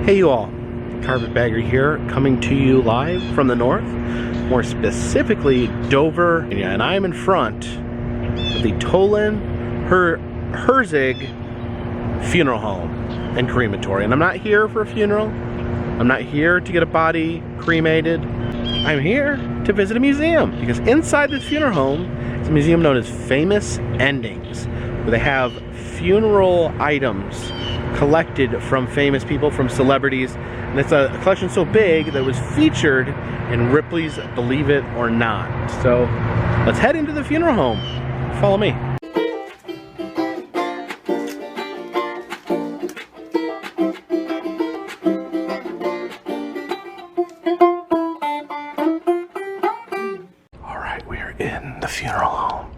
Hey you all, Carpetbagger here, coming to you live from the north, more specifically Dover, and I am in front of the Tolan Herzig Funeral Home and Crematory. And I'm not here for a funeral, I'm not here to get a body cremated, I'm here to visit a museum, because inside this funeral home is a museum known as Famous Endings, where they have funeral items collected from famous people, from celebrities, and it's a collection so big that it was featured in Ripley's Believe It or Not. So let's head into the funeral home. Follow me. All right, we are in the funeral home,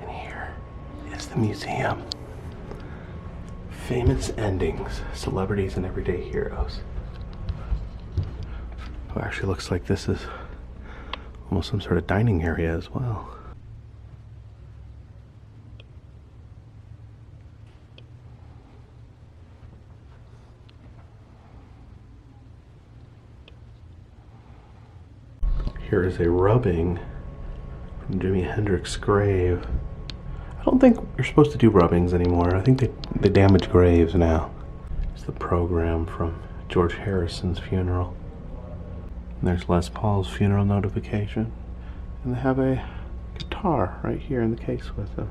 and here is the museum. Famous Endings, Celebrities and Everyday Heroes. Oh, actually looks like this is almost some sort of dining area as well. Here is a rubbing from Jimi Hendrix's grave. I don't think you're supposed to do rubbings anymore. I think they damage graves now. It's the program from George Harrison's funeral. And there's Les Paul's funeral notification. And they have a guitar right here in the case with them.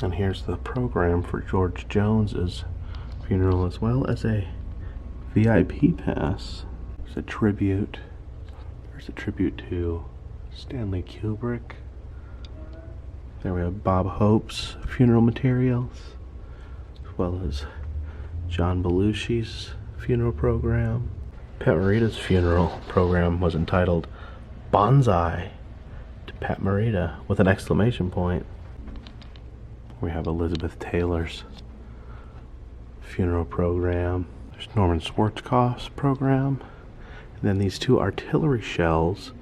And here's the program for George Jones's funeral, as well as a VIP pass. There's a tribute. There's a tribute to Stanley Kubrick. There we have Bob Hope's funeral materials, as well as John Belushi's funeral program. Pat Morita's funeral program was entitled Bonsai to Pat Morita with an exclamation point. We have Elizabeth Taylor's funeral program. There's Norman Schwarzkopf's program. And then these two artillery shells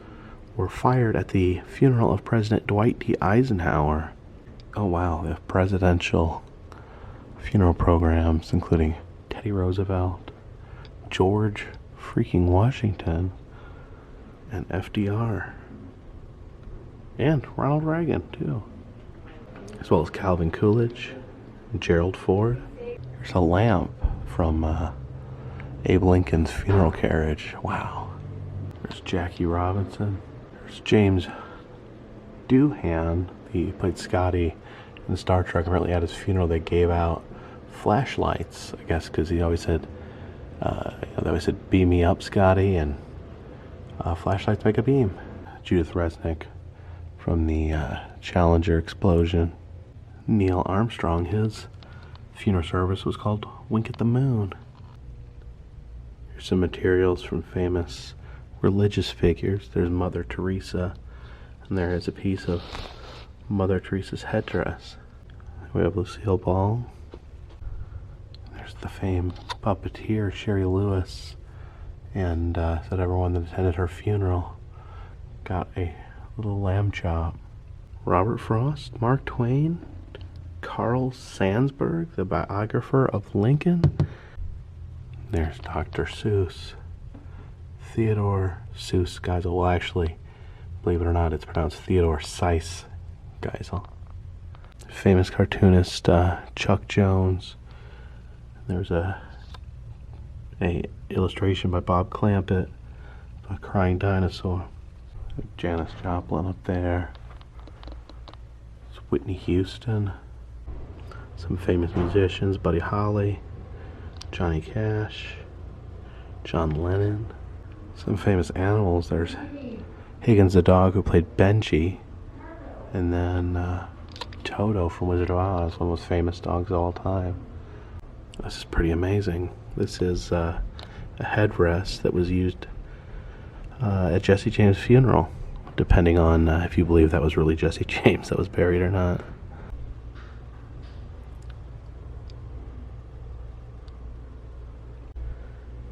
were fired at the funeral of President Dwight D. Eisenhower. Oh wow, they have presidential funeral programs including Teddy Roosevelt, George freaking Washington, and FDR. And Ronald Reagan too. As well as Calvin Coolidge and Gerald Ford. There's a lamp from Abe Lincoln's funeral carriage. Wow. There's Jackie Robinson. James Doohan, he played Scotty in Star Trek. Apparently at his funeral they gave out flashlights, I guess, because he always said, they always said, "Beam me up, Scotty," and flashlights make a beam. Judith Resnick from the Challenger explosion. Neil Armstrong, his funeral service was called Wink at the Moon. Here's some materials from famous religious figures. There's Mother Teresa, and there is a piece of Mother Teresa's headdress. We have Lucille Ball. There's the famed puppeteer Sherry Lewis, and said everyone that attended her funeral got a little lamb chop. Robert Frost, Mark Twain, Carl Sandsburg, the biographer of Lincoln. There's Dr. Seuss. Theodore Seuss Geisel. Well, actually, believe it or not, it's pronounced Theodore Seiss Geisel. Famous cartoonist Chuck Jones. There's a illustration by Bob Clampett, a crying dinosaur. Janis Joplin up there. It's Whitney Houston. Some famous musicians: Buddy Holly, Johnny Cash, John Lennon. Some famous animals. There's Higgins the dog, who played Benji, and then Toto from Wizard of Oz, one of the most famous dogs of all time. This is pretty amazing. This is a headrest that was used at Jesse James' funeral, depending on if you believe that was really Jesse James that was buried or not.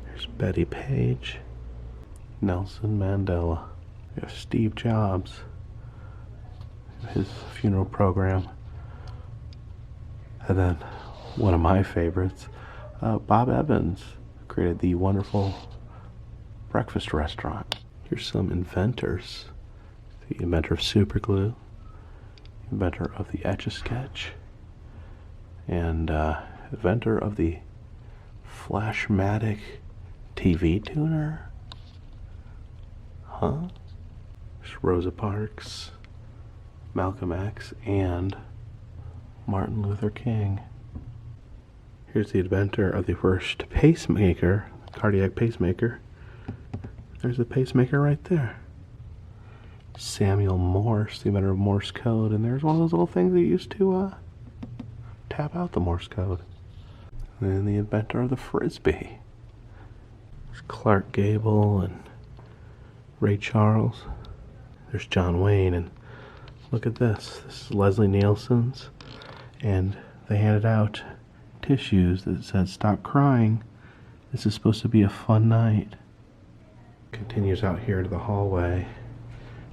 There's Betty Page. Nelson Mandela. We have Steve Jobs, his funeral program. And then one of my favorites, Bob Evans, created the wonderful breakfast restaurant. Here's some inventors. The inventor of super glue, inventor of the Etch-a-Sketch, and inventor of the Flashmatic TV tuner. Huh? There's Rosa Parks, Malcolm X, and Martin Luther King. Here's the inventor of the first pacemaker, cardiac pacemaker. There's the pacemaker right there. Samuel Morse, the inventor of Morse code, and there's one of those little things that used to tap out the Morse code. And then the inventor of the Frisbee. There's Clark Gable and Ray Charles. There's John Wayne, and look at this. This is Leslie Nielsen's, and they handed out tissues that said, "Stop crying. This is supposed to be a fun night." Continues out here to the hallway.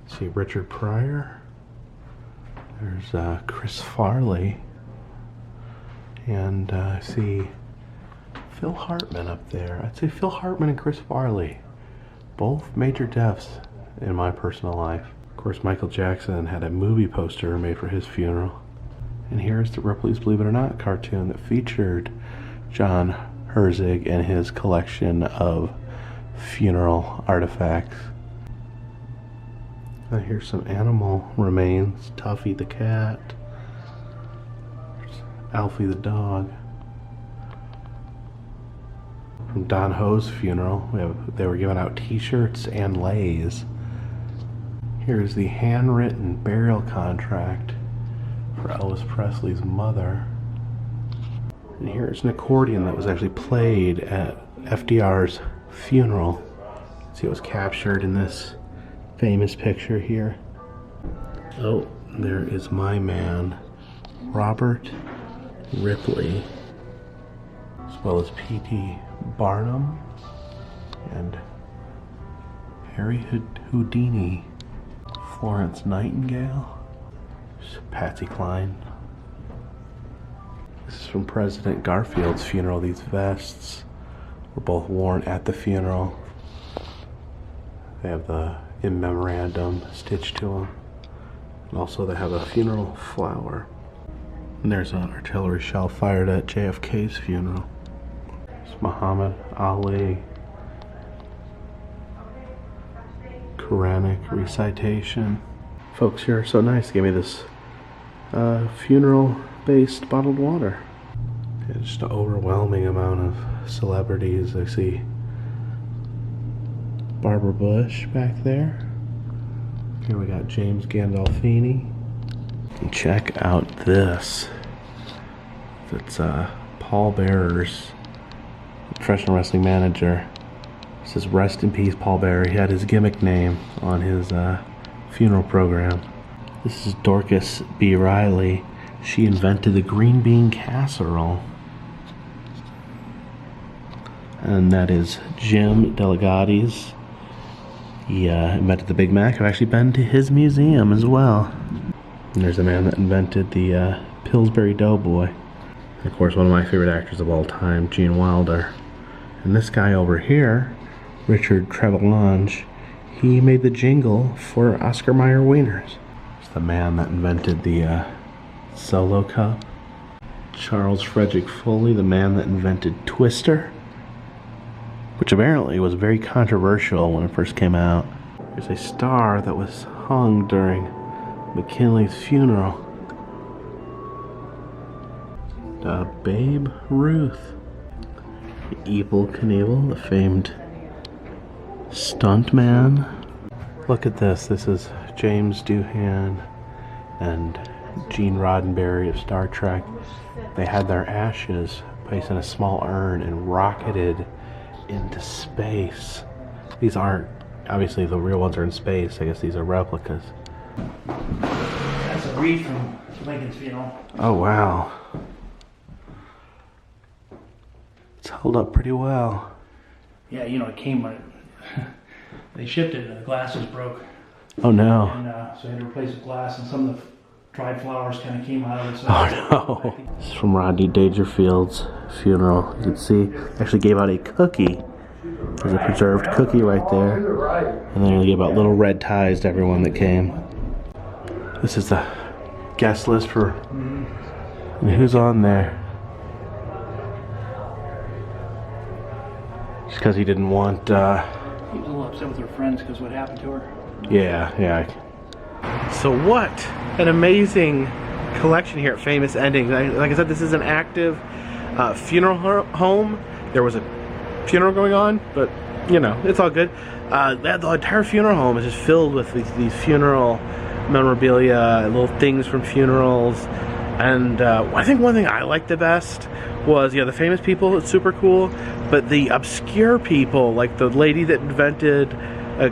See Richard Pryor. There's Chris Farley. And I see Phil Hartman up there. I'd say Phil Hartman and Chris Farley. Both major deaths in my personal life. Of course, Michael Jackson had a movie poster made for his funeral. And here's the Ripley's Believe It or Not cartoon that featured John Herzig and his collection of funeral artifacts. And here's some animal remains. Tuffy the cat. There's Alfie the dog. From Don Ho's funeral, they were giving out t-shirts and leis. Here's the handwritten burial contract for Elvis Presley's mother. And here's an accordion that was actually played at FDR's funeral. See, it was captured in this famous picture here. Oh, there is my man, Robert Ripley, as well as P.T. Barnum and Harry Houdini, Florence Nightingale, Patsy Cline. This is from President Garfield's funeral. These vests were both worn at the funeral. They have the in memorandum stitched to them. And also they have a funeral flower. And there's an artillery shell fired at JFK's funeral. It's Muhammad Ali. Quranic recitation. Folks here are so nice. They gave me this funeral-based bottled water. Yeah, just an overwhelming amount of celebrities. I see Barbara Bush back there. Here we got James Gandolfini. And check out this. It's Paul Bearer's professional wrestling manager. It says, "Rest in peace, Paul Bearer." He had his gimmick name on his funeral program. This is Dorcas B. Riley. She invented the green bean casserole. And that is Jim Delegati's. He invented the Big Mac. I've actually been to his museum as well. And there's the man that invented the Pillsbury Doughboy. And of course, one of my favorite actors of all time, Gene Wilder. And this guy over here, Richard Trevelyange, he made the jingle for Oscar Mayer Wieners. It's the man that invented the Solo Cup. Charles Frederick Foley, the man that invented Twister, which apparently was very controversial when it first came out. There's a star that was hung during McKinley's funeral. Babe Ruth. Evel Knievel, the famed stuntman. Look at this. This is James Doohan and Gene Roddenberry of Star Trek. They had their ashes placed in a small urn and rocketed into space. These aren't, obviously the real ones are in space. I guess these are replicas. That's a wreath from Lincoln's funeral. Oh wow. It's held up pretty well. Yeah, you know, it came when they shipped it and the glass was broke. Oh no. And so they had to replace the glass, and some of the dried flowers kind of came out of it. So Oh no. This is from Rodney Dangerfield's funeral. You can see, actually gave out a cookie. There's a preserved cookie right there. And then he gave out little red ties to everyone that came. This is the guest list for and who's on there. Just because he didn't want, He was a little upset with her friends because what happened to her. yeah. So what an amazing collection here at Famous Endings. Like I said, this is an active funeral home. There was a funeral going on, but you know, it's all good. The entire funeral home is just filled with these funeral memorabilia, little things from funerals. And I think one thing I liked the best was, the famous people, it's super cool, but the obscure people, like the lady that invented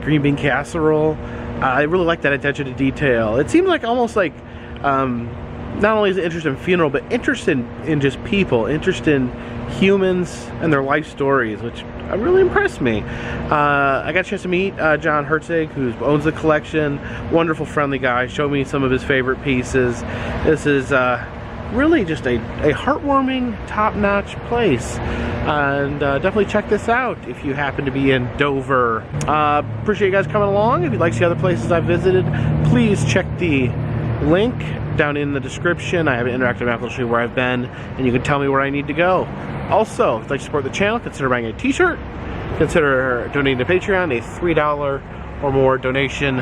green bean casserole, I really like that attention to detail. It seems like almost like not only is it interest in funeral, but interest in just people, interest in humans and their life stories, which really impressed me. I got a chance to meet John Herzig, who owns the collection. Wonderful, friendly guy. Showed me some of his favorite pieces. This is really just a heartwarming, top-notch place. And definitely check this out if you happen to be in Dover. Appreciate you guys coming along. If you'd like to see other places I've visited, please check the link down in the description. I have an interactive map that'll show you where I've been, and you can tell me where I need to go. Also, if you'd like to support the channel, consider buying a t-shirt. Consider donating to Patreon. A $3 or more donation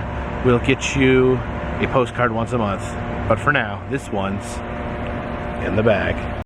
will get you a postcard once a month. But for now, this one's in the bag.